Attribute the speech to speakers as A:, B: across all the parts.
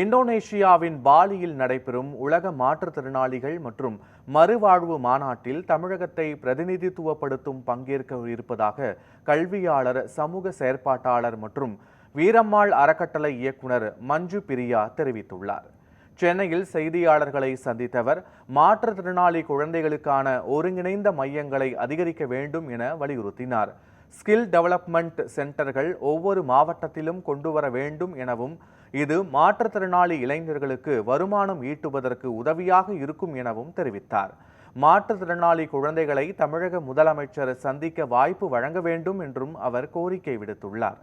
A: இந்தோனேஷியாவின் பாலியில் நடைபெறும் உலக மாற்றுத்திறனாளிகள் மற்றும் மறுவாழ்வு மாநாட்டில் தமிழகத்தை பிரதிநிதித்துவப்படுத்தும் பங்கேற்க இருப்பதாக கல்வியாளர், சமூக செயற்பாட்டாளர் மற்றும் வீரம்மாள் அறக்கட்டளை இயக்குனர் மஞ்சு பிரியா தெரிவித்துள்ளார். சென்னையில் செய்தியாளர்களை சந்தித்த அவர், மாற்றுத்திறனாளி குழந்தைகளுக்கான ஒருங்கிணைந்த மையங்களை அதிகரிக்க வேண்டும் என வலியுறுத்தினார். ஸ்கில் டெவலப்மெண்ட் சென்டர்கள் ஒவ்வொரு மாவட்டத்திலும் கொண்டு வர வேண்டும் எனவும், இது மாற்றுத்திறனாளி இளைஞர்களுக்கு வருமானம் ஈட்டுவதற்கு உதவியாக இருக்கும் எனவும் தெரிவித்தார். மாற்றுத்திறனாளி குழந்தைகளை தமிழக முதலமைச்சர் சந்திக்க வாய்ப்பு வழங்க வேண்டும் என்றும் அவர் கோரிக்கை விடுத்துள்ளார்.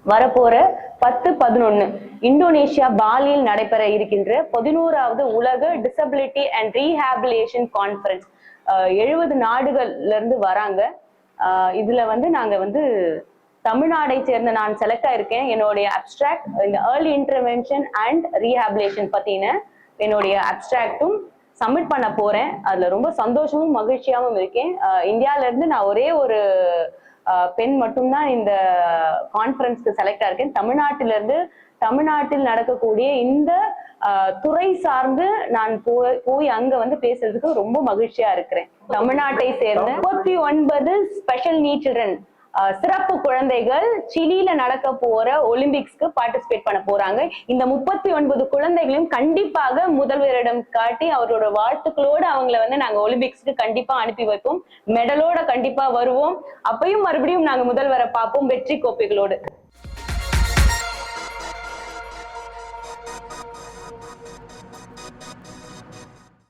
B: வரப்போற 10-11 இந்தோனேஷியா பாலியில் நடைபெற இருக்கின்ற 11வது உலக டிசபிலிட்டி அண்ட் ரீஹாபிலிட்டேஷன் கான்ஃபரன்ஸ் 70 நாடுகள்ல இருந்து வராங்க. இதுல நாங்க தமிழ்நாடை சேர்ந்த நான் செலக்ட் ஆயிருக்கேன். என்னுடைய அப்டிராக்ட் இந்த ஏர்லி இன்டர்வென்ஷன் அண்ட் ரீஹாபிலிட்டேஷன் பத்தின என்னுடைய அப்டிராக்டும் சப்மிட் பண்ண போறேன். அதுல ரொம்ப சந்தோஷமும் மகிழ்ச்சியாவும் இருக்கேன். இந்தியால இருந்து நான் ஒரே ஒரு பெண் மட்டும்தான் இந்த கான்ஃபரன்ஸ்க்கு செலக்ட் ஆயிருக்கேன். தமிழ்நாட்டில் நடக்கக்கூடிய இந்த துறை சார்ந்து நான் போய் அங்க பேசுறதுக்கு ரொம்ப மகிழ்ச்சியா இருக்கிறேன். தமிழ்நாட்டை சேர்ந்த 39 ஸ்பெஷல் நீட் சில்ட்ரன் சிறப்பு குழந்தைகள் சிலியில நடக்க போற ஒலிம்பிக்ஸ்க்கு பார்ட்டிசிபேட் பண்ண போறாங்க. இந்த 39 குழந்தைகளையும் கண்டிப்பாக முதல்வரிடம் காட்டி அவரோட வாழ்த்துக்களோட அவங்கள நாங்க ஒலிம்பிக்ஸ்க்கு கண்டிப்பா அனுப்பி வைப்போம். மெடலோட கண்டிப்பா வருவோம். அப்பயும் மறுபடியும் நாங்க முதல்வரை பார்ப்போம் வெற்றி கோப்பைகளோடு.